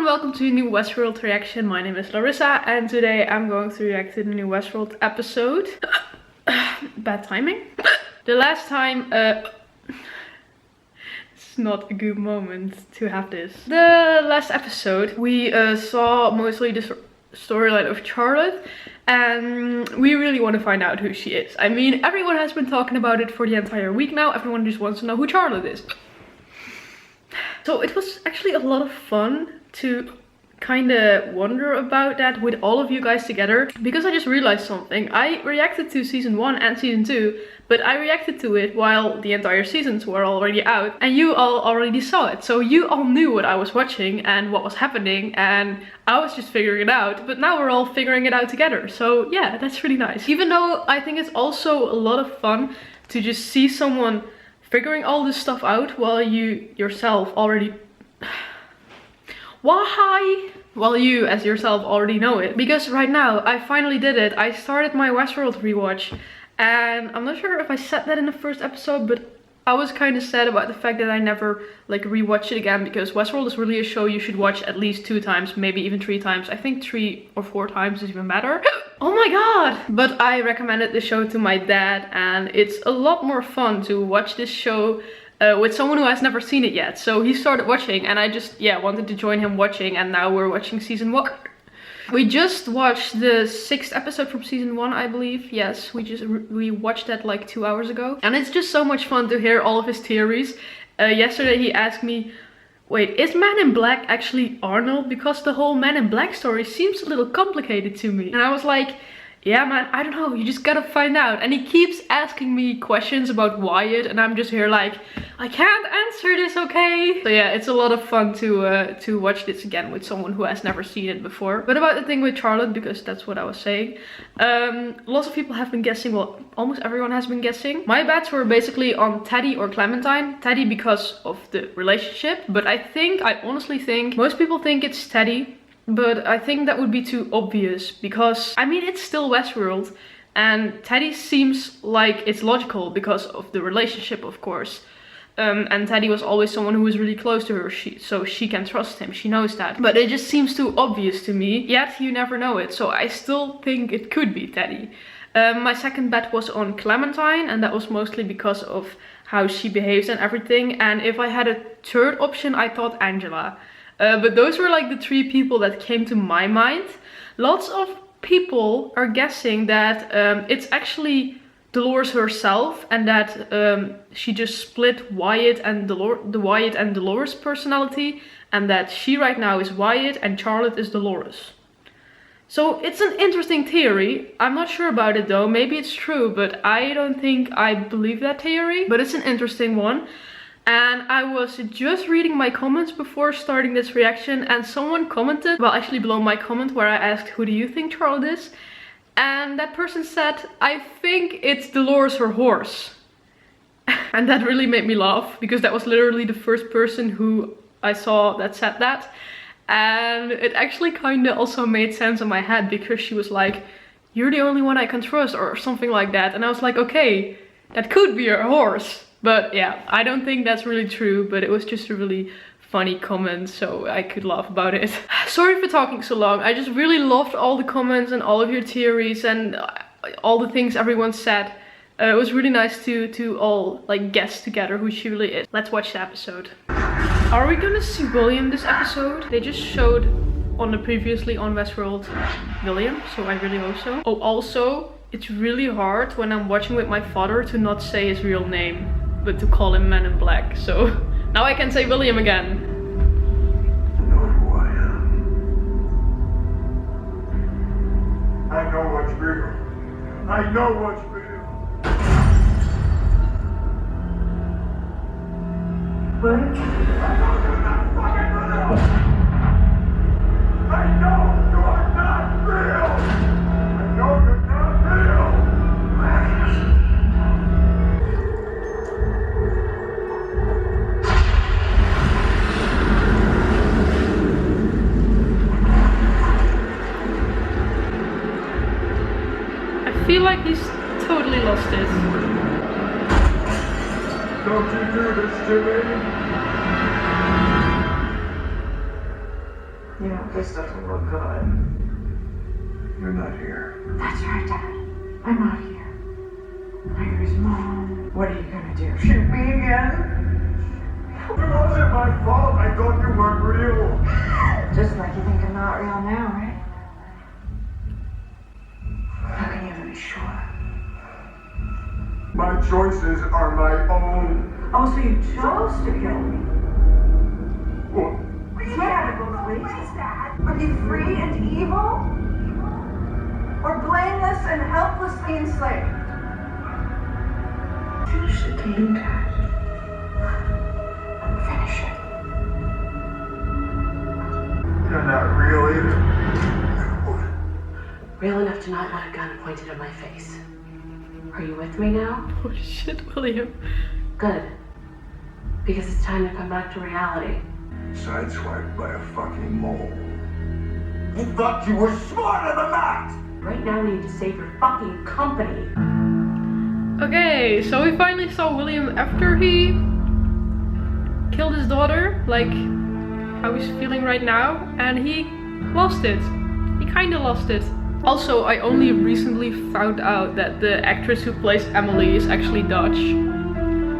welcome to a new Westworld reaction. My name is Larissa and today I'm going to react to the new Westworld episode. Bad timing. The last time, it's not a good moment to have this. The last episode we saw mostly the storyline of Charlotte and we really want to find out who she is. I mean, everyone has been talking about it for the entire week now. Everyone just wants to know who Charlotte is. So it was actually a lot of fun to kind of wonder about that with all of you guys together, because I just realized something. I reacted to season 1 and season 2, but I reacted to it while the entire seasons were already out and you all already saw it. So you all knew what I was watching and what was happening and I was just figuring it out, but now we're all figuring it out together. So yeah, that's really nice. Even though I think it's also a lot of fun to just see someone figuring all this stuff out while you yourself already while you as yourself already know it. Because right now I finally did it. I started my Westworld rewatch and I'm not sure if I said that in the first episode, but I was kind of sad about the fact that I never like rewatched it again, because Westworld is really a show you should watch at least 2 times, maybe even 3 times. I think 3 or 4 times is even better. Oh my god! But I recommended the show to my dad and it's a lot more fun to watch this show with someone who has never seen it yet. So he started watching and I just, yeah, wanted to join him watching, and now we're watching season 1. We just watched the 6th episode from season 1, I believe. Yes, we watched that like 2 hours ago. And it's just so much fun to hear all of his theories. Yesterday he asked me, wait, is Man in Black actually Arnold? Because the whole Man in Black story seems a little complicated to me. And I was like, yeah man, I don't know, you just gotta find out. And he keeps asking me questions about Wyatt and I'm just here like, I can't answer this, okay? So yeah, it's a lot of fun to watch this again with someone who has never seen it before. But about the thing with Charlotte, because that's what I was saying, lots of people have been guessing, well, almost everyone has been guessing. My bets were basically on Teddy or Clementine. Teddy because of the relationship, but I honestly think most people think it's Teddy. But I think that would be too obvious because, I mean, it's still Westworld and Teddy seems like it's logical because of the relationship, of course. And Teddy was always someone who was really close to her, so she can trust him, she knows that. But it just seems too obvious to me, yet you never know it, so I still think it could be Teddy. My second bet was on Clementine, and that was mostly because of how she behaves and everything. And if I had a third option, I thought Angela. But those were like the 3 people that came to my mind. Lots of people are guessing that it's actually Dolores herself and that she just split Wyatt and the Wyatt and Dolores personality, and that she right now is Wyatt and Charlotte is Dolores. So it's an interesting theory. I'm not sure about it though. Maybe it's true, but I don't think I believe that theory. But it's an interesting one. And I was just reading my comments before starting this reaction and someone commented, well actually below my comment where I asked, who do you think Charlotte is? And that person said, I think it's Dolores her horse. And that really made me laugh because that was literally the first person who I saw that said that. And it actually kind of also made sense in my head because she was like, you're the only one I can trust or something like that. And I was like, okay, that could be her horse. But yeah, I don't think that's really true, but it was just a really funny comment, so I could laugh about it. Sorry for talking so long. I just really loved all the comments and all of your theories and all the things everyone said. It was really nice to all like guess together who she really is. Let's watch the episode. Are we gonna see William this episode? They just showed on the previously on Westworld William, so I really hope so. Oh, also, it's really hard when I'm watching with my father to not say his real name, but to call him Man in Black. So now I can say William again. You know who I am. I know what's real. I know what's real. What? I know you're not fucking real. I know you're not real. I know you're not real. I feel like he's totally lost it. Don't you do this to me? Yeah, this doesn't look good. You're not here. That's right, Dad. I'm not here. Here's Mom. What are you gonna do? Shoot me again? It wasn't my fault. I thought you weren't real. Just like you think I'm not real now, right? How can you ever be sure? My choices are my own. Oh, so you chose to kill me? Well, You can't have it both ways, Dad. Are you free and evil? Or blameless and helplessly enslaved? Finish the game, Dad. Finish it. you're not real either. Real enough to not want a gun pointed at my face. Are you with me now? Holy shit, William. Good. Because it's time to come back to reality. Sideswiped by a fucking mole. You thought you were smarter than that! Right now we need to save your fucking company. Okay, so we finally saw William after he killed his daughter, like how he's feeling right now, and he lost it. He kinda lost it. Also, I only recently found out that the actress who plays Emily is actually Dutch.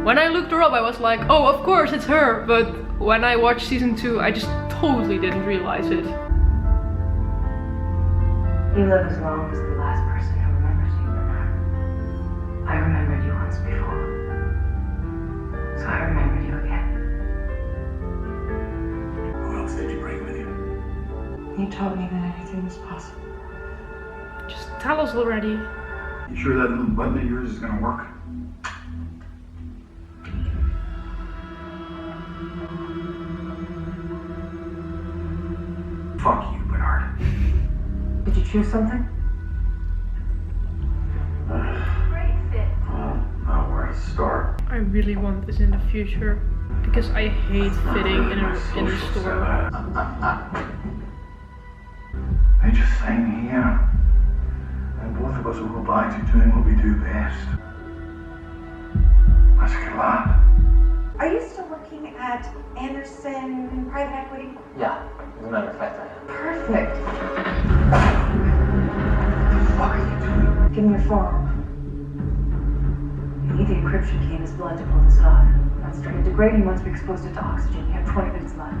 When I looked her up, I was like, oh, of course it's her, but when I watched season 2, I just totally didn't realize it. You live as long as the last person who remembers you, Bernard. I remembered you once before. So I remembered you again. Who else did you bring with you? You told me that anything was possible. Just tell us already. You sure that little button of yours is gonna work? Fuck you, Bernard. Did you choose something? Great fit. Now where to start? I really want this in the future because I hate fitting in a store. They just sang here. And both of us will go back to doing what we do best. Let's get loud. Are you still looking at Henderson private equity? Yeah, as a matter of fact, I am. Perfect. What the fuck are you doing? Give me your phone. You need the encryption key in his blood to pull this off. That's starting degrading once we expose it to oxygen. You have 20 minutes left.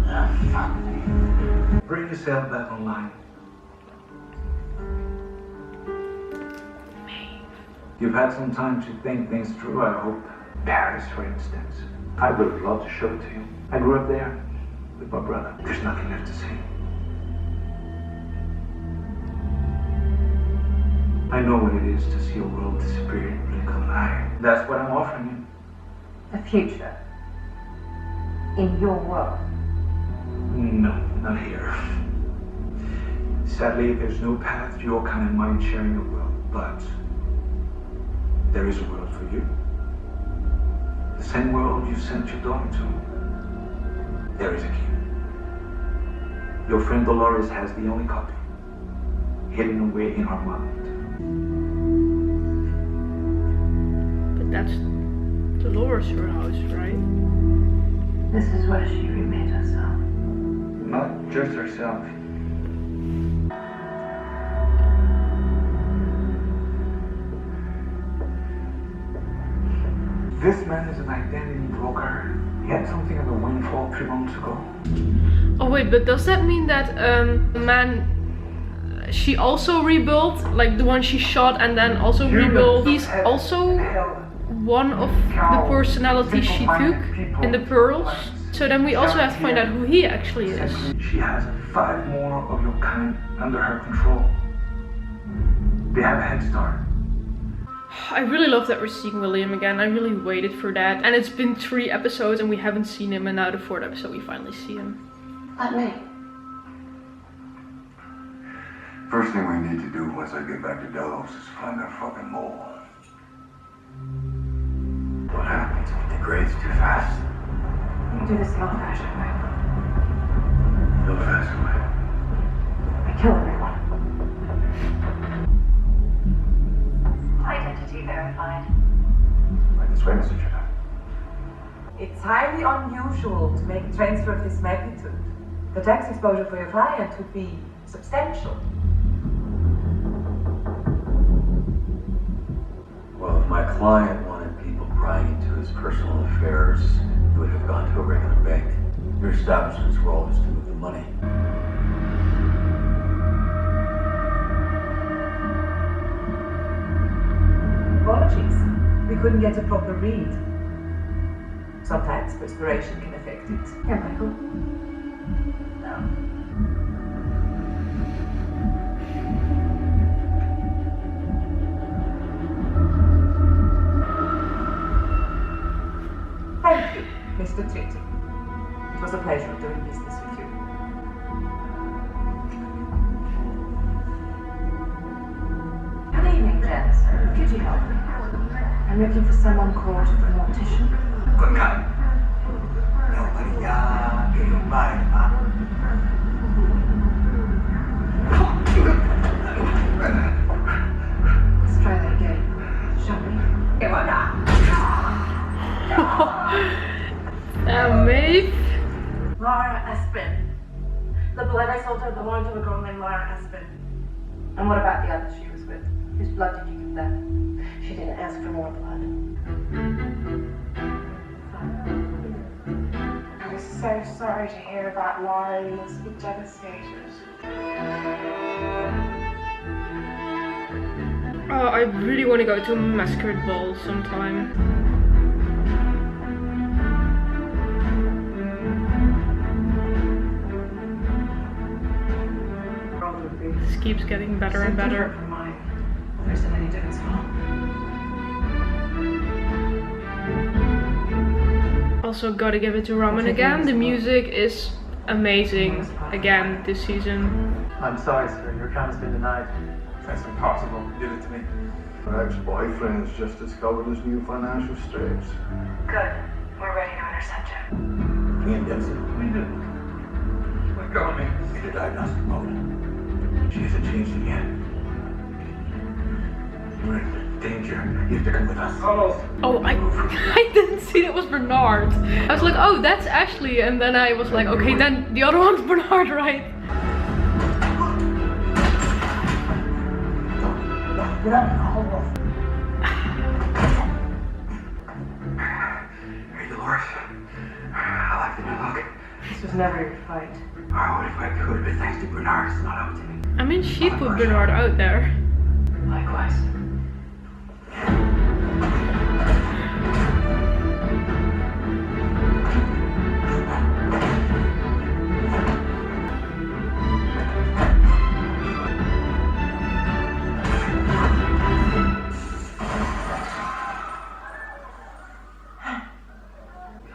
Ah, fuck me. Bring yourself back online. You've had some time to think things through, I hope. Paris, for instance. I would have loved to show it to you. I grew up there with my brother. There's nothing left to see. I know what it is to see a world disappear in the blink of an eye. That's what I'm offering you. The future. In your world. No, not here. Sadly, there's no path to your kind of mind sharing a world, but there is a world for you. The same world you sent your daughter to. There is a key. Your friend Dolores has the only copy, hidden away in her mind. But that's Dolores' house, right? This is where she remade herself. Not just herself. This man is an identity broker. He had something of a windfall 3 months ago. Oh wait, but does that mean that the man she also rebuilt, like the one she shot and then also rebuilt, he's also one of the personalities she took in the pearls? So then we also have to find out who he actually is. She has 5 more of your kind under her control. They have a head start. I really love that we're seeing William again. I really waited for that. And it's been 3 episodes and we haven't seen him, and now the 4th episode we finally see him. Let me. First thing we need to do once I get back to Delos is find that fucking mole. What happens if it degrades too fast? You can do this the old-fashioned way. The fast way. I kill everyone. Identity verified. Right this way, Mr. Jhpat. It's highly unusual to make a transfer of this magnitude. The tax exposure for your client would be substantial. Well, if my client wanted people prying into his personal affairs, he would have gone to a regular bank. Your establishment's role is to move the money. Apologies. We couldn't get a proper read. Sometimes perspiration can affect it. Here, Michael. No. Thank you, Mr. Tritti. It was a pleasure doing business with you. Good evening, gents. Could you help me? I'm looking for someone called the Mortician. Good night. Nobody gave my Let's try that again, shall we? Maeve. Laura Espin. The blood I sold her belonged to a girl named Laura Espin. And what about the others she was with? Whose blood did you give them? She didn't ask for more blood. I was so sorry to hear about Laura. You must be devastated. Oh, I really want to go to a masquerade ball sometime. This keeps getting better and better. There's any dance hall. Also, gotta give it to Ramen again. The music is amazing again this season. I'm sorry, sir. Your account has been denied. That's impossible. Give it to me. Her ex-boyfriend has just discovered his new financial straits. Good. We're ready to intercept him. Me and Dempsey. What are you doing? Let go of me. In a diagnostic mode. She hasn't changed again. We're in danger. You have to come with us. Oh, I didn't see that was Bernard. I was like, oh, that's Ashley, and then I was like, okay, then the other one's Bernard, right? Get out. Hold on. Hey, Dolores. I like the new look. This was never your fight. I would if I could, but thanks to Bernard, it's not up to me. I mean, she put Bernard out there. Likewise.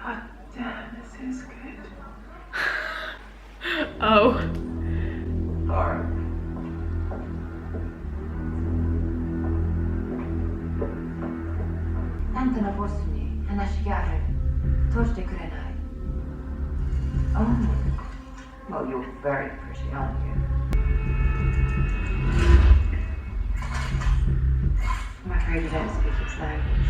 God damn, this is good. Oh. Alright. Enten av oss ni, hennes gärre, törste kurenai. Oh, well, you're very pretty, aren't you? I'm afraid you don't speak its language.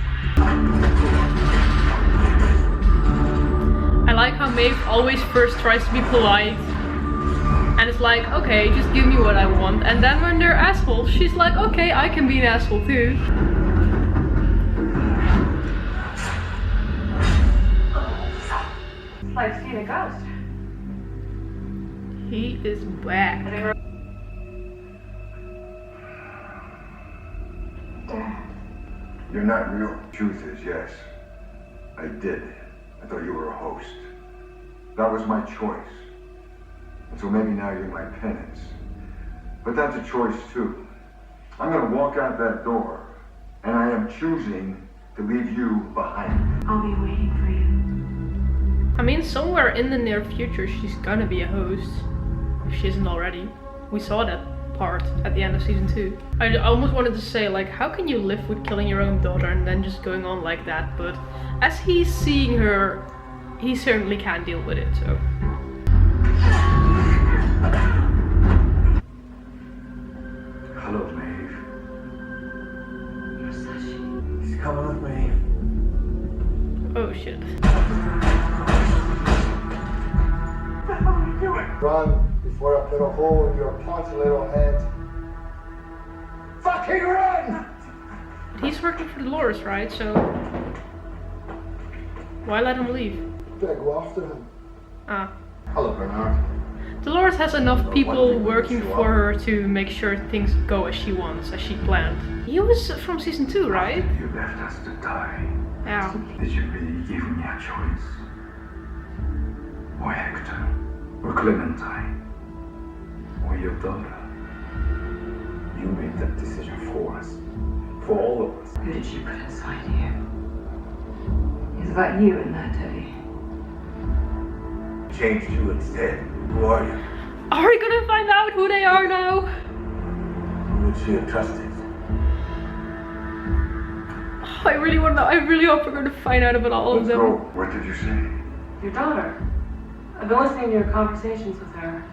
I like how Maeve always first tries to be polite. And it's like, okay, just give me what I want. And then when they're assholes, she's like, okay, I can be an asshole too. It's like seeing a ghost. He is back. Dad. You're not real. Truth is, yes. I did. I thought you were a host. That was my choice. And so maybe now you're my penance. But that's a choice too. I'm gonna walk out that door, and I am choosing to leave you behind. I'll be waiting for you. I mean, somewhere in the near future, she's gonna be a host. If she isn't already. We saw that part at the end of season 2. I almost wanted to say, like, how can you live with killing your own daughter and then just going on like that? But as he's seeing her, he certainly can't deal with it, so. Hello, Maeve. You're such... He's coming with me. Oh shit. Run before I put a hole in your punchy little head. Fucking run! He's working for Dolores, right? So why let him leave? Better go after him. Ah. Hello, Bernard. Dolores has enough people working for her to make sure things go as she wants, as she planned. He was from season 2, right? You left us to die. Yeah. Did you really give me a choice? Or Hector? Or Clementine? Or your daughter? You made that decision for us. For all of us. Who did she put inside you? It's about you and that, Teddy. Changed you instead. Who are you? Are we gonna find out who they are now? Who would she have trusted? Oh, I really want to know. I really hope we're gonna find out about all of them. Go. What did you say? Your daughter. I've been listening to your conversations with her.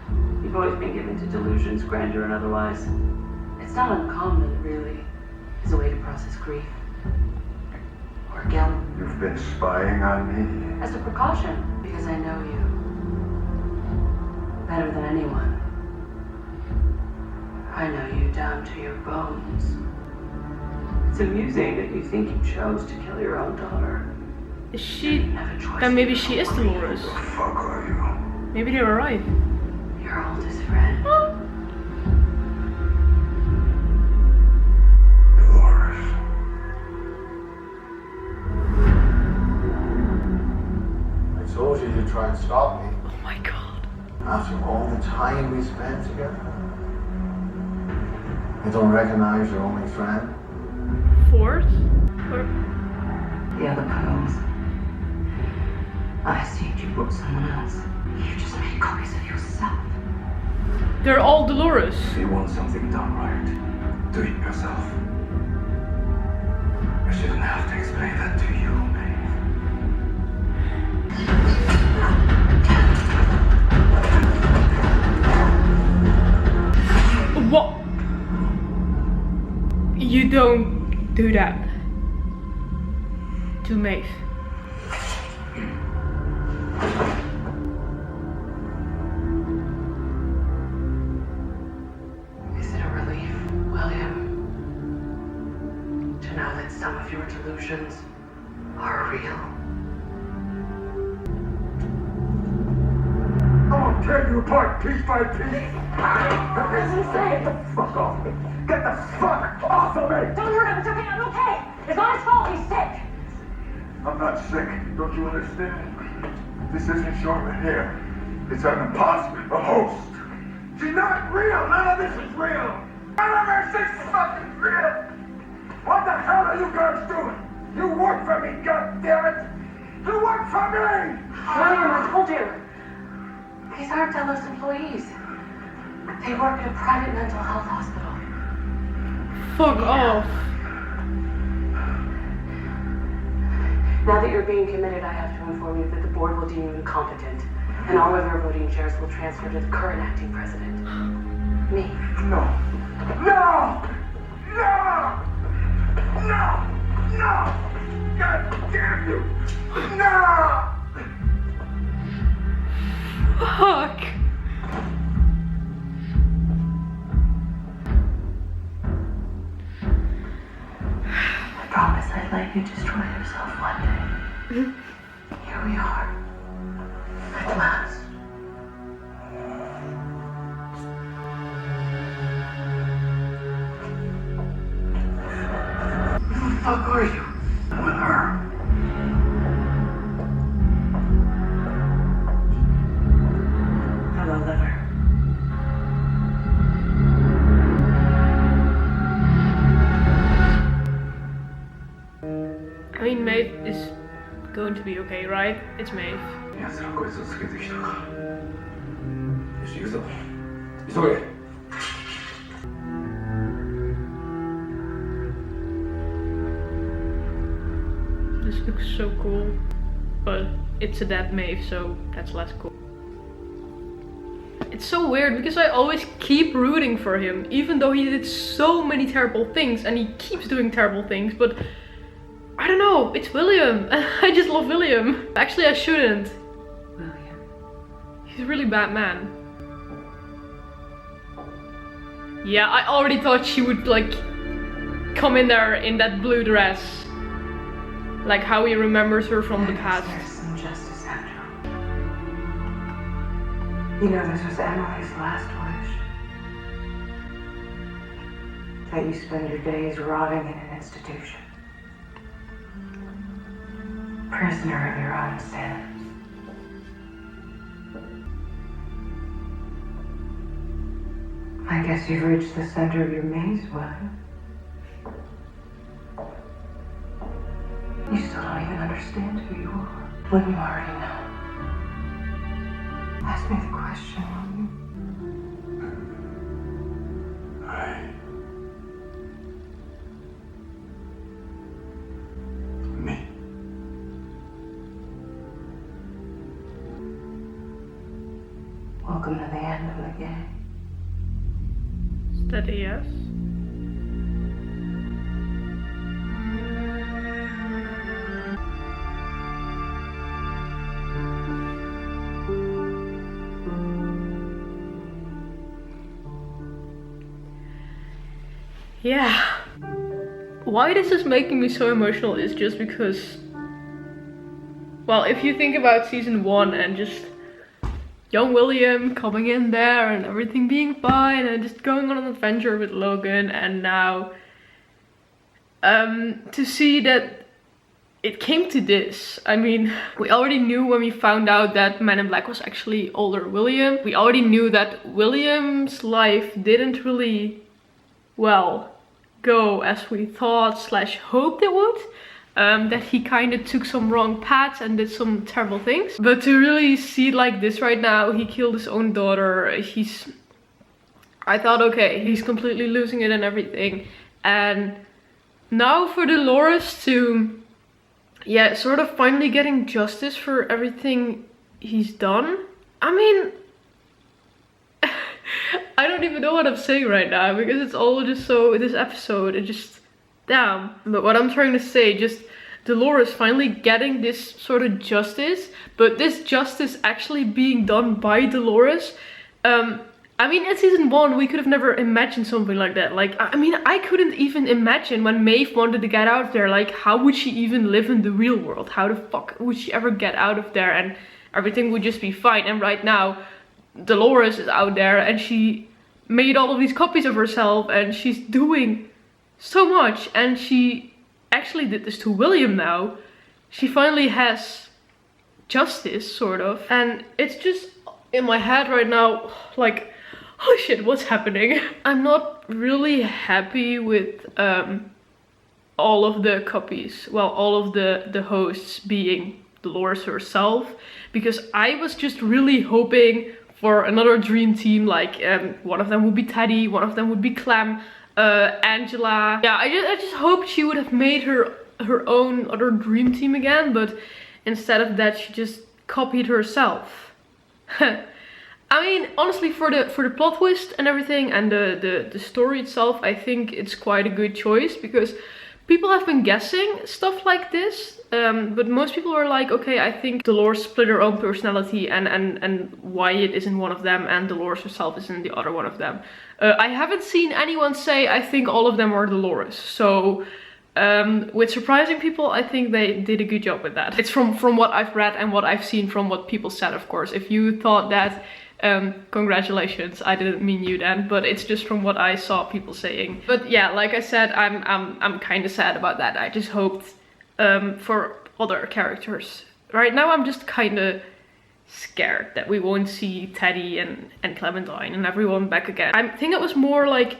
You've always been given to delusions, grandeur and otherwise. It's not uncommon, really, as a way to process grief. Or guilt. You've been spying on me? As a precaution, because I know you. Better than anyone. I know you down to your bones. It's amusing that you think you chose to kill your own daughter. Is she? Then maybe she is Dolores. Who the fuck are you? Maybe they were right. Your oldest friend. Dolores. I told you you'd try and stop me. Oh my god. After all the time we spent together. You don't recognize your only friend? Fourth? Or... The other pearls. I assumed you brought someone else. You just made copies of yourself. They're all Dolores. If you want something done right, do it yourself. I shouldn't have to explain that to you, Maeve. What? You don't do that to Maeve. Is it a relief, William, to know that some of your delusions are real? I'll tear you apart piece by piece. Get the fuck off me. Get the fuck off of me. Don't hurt him, it's okay, I'm okay. It's not his fault, he's sick. I'm not sick. Don't you understand? This isn't Charlotte here. It's an imposter, a host. She's not real. None of this is real. None of this is fucking real. What the hell are you guys doing? You work for me, goddammit. You work for me. William, I told you. These aren't Delos employees. They work at a private mental health hospital. Fuck off. Now that you're being committed, I have to inform you that the board will deem you incompetent, and all of your voting shares will transfer to the current acting president. Me. No. No! No! No! No! God damn you! No! Fuck. I promised I'd let you destroy yourself one day. Here we are. At last. Who the fuck are you? I'm with her. Hello, Liver. I mean, Maeve is going to be okay, right? It's Maeve. This looks so cool, but it's a dead Maeve, so that's less cool. It's so weird because I always keep rooting for him, even though he did so many terrible things, and he keeps doing terrible things, but I don't know, it's William. I just love William. Actually, I shouldn't. William. He's a really bad man. Yeah, I already thought she would like come in there in that blue dress. Like how he remembers her from the past. There's some justice after all. You know, this was Emily's last wish. That you spend your days rotting in an institution. Prisoner of your own sins. I guess you've reached the center of your maze, William. You still don't even understand who you are. When you already know. Ask me the question, will you? Me. Welcome to the end of the game. Steady, yes. Yeah. Why this is making me so emotional is just because, well, if you think about season 1 and just young William coming in there and everything being fine and just going on an adventure with Logan, and now to see that it came to this. I mean, we already knew when we found out that Man in Black was actually older William. We already knew that William's life didn't really, well, go as we thought / hoped it would. That he kind of took some wrong paths and did some terrible things. But to really see it like this right now, he killed his own daughter. I thought, okay, he's completely losing it and everything. And now for Dolores to, yeah, sort of finally getting justice for everything he's done. I mean, I don't even know what I'm saying right now because it's all just so, this episode, it just, damn. But what I'm trying to say, just Dolores finally getting this sort of justice, but this justice actually being done by Dolores. I mean, in season 1, we could have never imagined something like that. Like, I mean, I couldn't even imagine when Maeve wanted to get out of there. Like, how would she even live in the real world? How the fuck would she ever get out of there and everything would just be fine? And right now, Dolores is out there and she made all of these copies of herself and she's doing so much, and she actually did this to William now. She finally has justice, sort of, and it's just in my head right now, like, holy shit, what's happening? I'm not really happy with all of the copies, well, all of the hosts being Dolores herself, because I was just really hoping for another dream team, like one of them would be Teddy, one of them would be Clem, Angela. Yeah, I just hoped she would have made her own other dream team again, but instead of that she just copied herself. I mean, honestly, for the plot twist and everything and the story itself, I think it's quite a good choice, because people have been guessing stuff like this, but most people are like, okay, I think Dolores split her own personality and Wyatt isn't one of them and Dolores herself isn't the other one of them. I haven't seen anyone say, I think all of them are Dolores. So with surprising people, I think they did a good job with that. It's from what I've read and what I've seen from what people said, of course. If you thought that, congratulations, I didn't mean you then, but it's just from what I saw people saying. But yeah, like I said, I'm kind of sad about that. I just hoped for other characters. Right now I'm just kind of scared that we won't see Teddy and Clementine and everyone back again. I think it was more like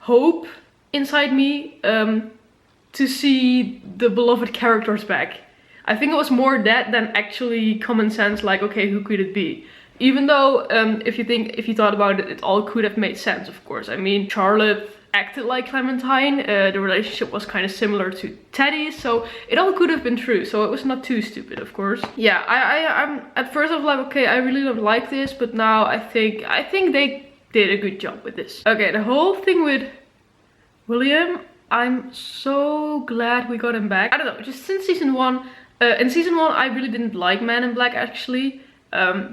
hope inside me to see the beloved characters back. I think it was more that than actually common sense, like, okay, who could it be? Even though, if you thought about it, it all could have made sense, of course. I mean, Charlotte acted like Clementine, the relationship was kind of similar to Teddy's, so it all could have been true, so it was not too stupid, of course. Yeah, I'm at first I was like, okay, I really don't like this, but now I think they did a good job with this. Okay, the whole thing with William, I'm so glad we got him back. I don't know, just since season 1, in season 1 I really didn't like Man in Black, actually.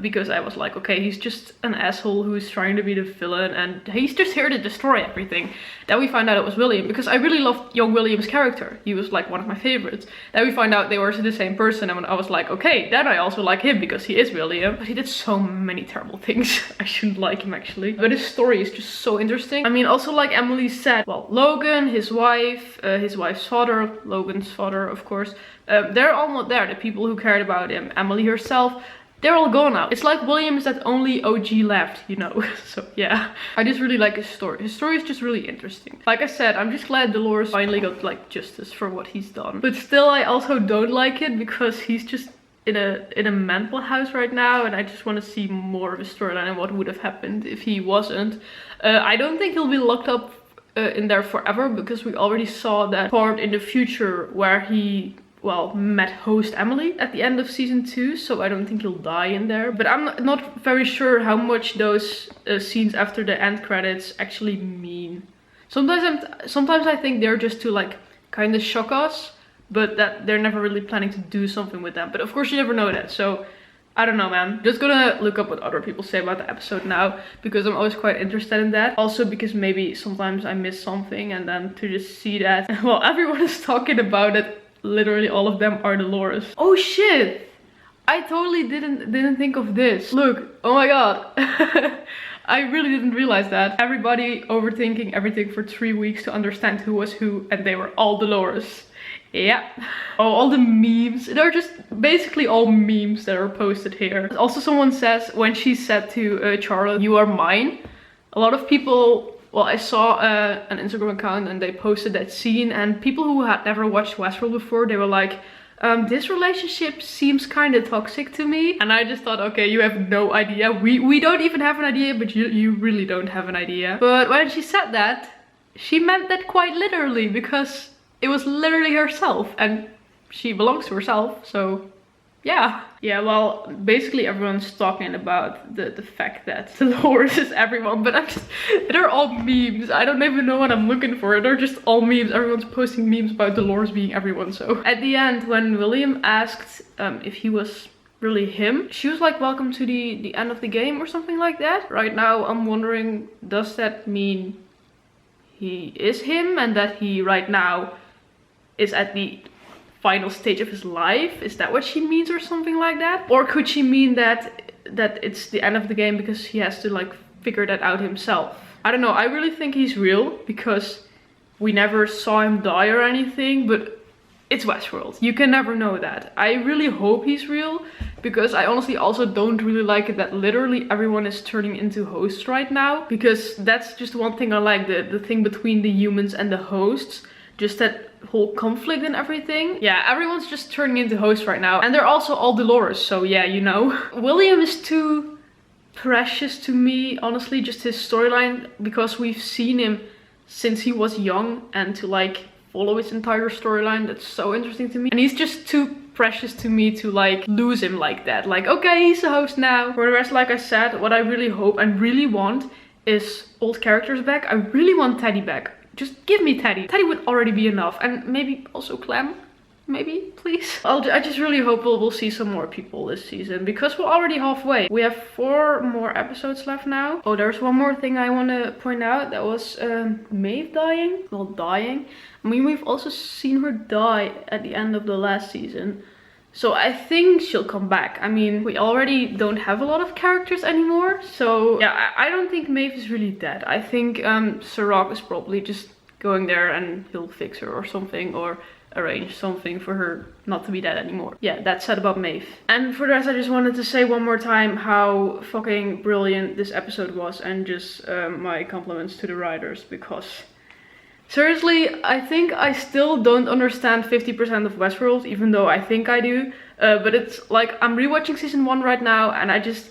because I was like, okay, he's just an asshole who's trying to be the villain and he's just here to destroy everything. Then we find out it was William, because I really loved young William's character. He was like one of my favorites. Then we find out they were the same person, and I was like, okay, then I also like him because he is William. But he did so many terrible things. I shouldn't like him actually. But his story is just so interesting. I mean, also like Emily said, well, Logan, his wife's father, Logan's father, of course, they're all not there. The people who cared about him, Emily herself, they're all gone now. It's like William is that only OG left, you know. So yeah, I just really like his story. His story is just really interesting. Like I said, I'm just glad Dolores finally got like justice for what he's done. But still, I also don't like it because he's just in a mental house right now, and I just want to see more of his storyline and what would have happened if he wasn't. I don't think he'll be locked up in there forever, because we already saw that part in the future where he, well, met host Emily at the end of season 2, so I don't think he'll die in there. But I'm not very sure how much those scenes after the end credits actually mean. Sometimes I think they're just to like kind of shock us, but that they're never really planning to do something with them. But of course you never know that, so I don't know, man. Just gonna look up what other people say about the episode now, because I'm always quite interested in that. Also because maybe sometimes I miss something, and then to just see that, well, everyone is talking about it. Literally all of them are Dolores. Oh shit! I totally didn't think of this. Look, oh my god. I really didn't realize that. Everybody overthinking everything for 3 weeks to understand who was who, and they were all Dolores. Yeah. Oh, all the memes. They're just basically all memes that are posted here. Also, someone says when she said to Charlotte, "You are mine." A lot of people, well, I saw an Instagram account and they posted that scene, and people who had never watched Westworld before, they were like, this relationship seems kind of toxic to me. And I just thought, okay, you have no idea. We don't even have an idea, but you really don't have an idea. But when she said that, she meant that quite literally, because it was literally herself, and she belongs to herself, so yeah. Yeah, well, basically everyone's talking about the fact that Dolores is everyone, but they're all memes. I don't even know what I'm looking for. They're just all memes. Everyone's posting memes about Dolores being everyone, so. At the end, when William asked if he was really him, she was like, welcome to the end of the game or something like that. Right now, I'm wondering, does that mean he is him and that he right now is at the final stage of his life? Is that what she means or something like that? Or could she mean that it's the end of the game because he has to like figure that out himself? I don't know. I really think he's real because we never saw him die or anything, but it's Westworld. You can never know that. I really hope he's real, because I honestly also don't really like it that literally everyone is turning into hosts right now, because that's just one thing I like, the thing between the humans and the hosts, just that whole conflict and everything. Yeah, everyone's just turning into hosts right now, and they're also all Dolores, so yeah, you know. William is too precious to me, honestly, just his storyline, because we've seen him since he was young, and to like follow his entire storyline, that's so interesting to me. And he's just too precious to me to like lose him like that. Like, okay, he's a host now. For the rest, like I said, what I really hope and really want is old characters back. I really want Teddy back. Just give me Teddy. Teddy would already be enough. And maybe also Clem. Maybe, please. I just really hope we'll see some more people this season, because we're already halfway. We have 4 more episodes left now. Oh, there's one more thing I want to point out. That was Maeve dying. Well, dying. I mean, we've also seen her die at the end of the last season. So I think she'll come back. I mean, we already don't have a lot of characters anymore. So yeah, I don't think Maeve is really dead. I think Sirach is probably just going there and he'll fix her or something, or arrange something for her not to be dead anymore. Yeah, that's said about Maeve. And for the rest, I just wanted to say one more time how fucking brilliant this episode was, and just my compliments to the writers, because seriously, I think I still don't understand 50% of Westworld, even though I think I do. But it's like, I'm rewatching season 1 right now, and I just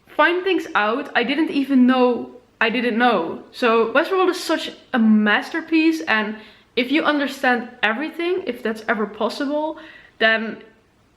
find things out I didn't even know I didn't know. So Westworld is such a masterpiece, and if you understand everything, if that's ever possible, then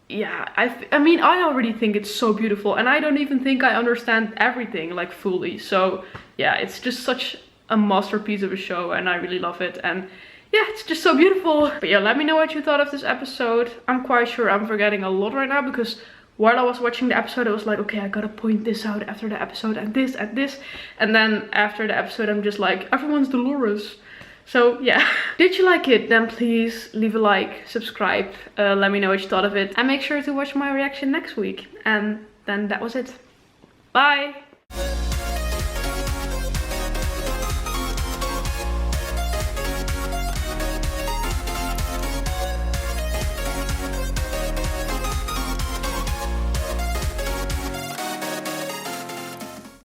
yeah, I mean, I already think it's so beautiful, and I don't even think I understand everything like fully. So yeah, it's just such a masterpiece of a show, and I really love it, and yeah, it's just so beautiful. But yeah, let me know what you thought of this episode. I'm quite sure I'm forgetting a lot right now, because while I was watching the episode, I was like, okay, I gotta point this out after the episode, and this, and this. And then after the episode, I'm just like, everyone's Dolores. So yeah, did you like it? Then please leave a like, subscribe, let me know what you thought of it. And make sure to watch my reaction next week. And then that was it. Bye!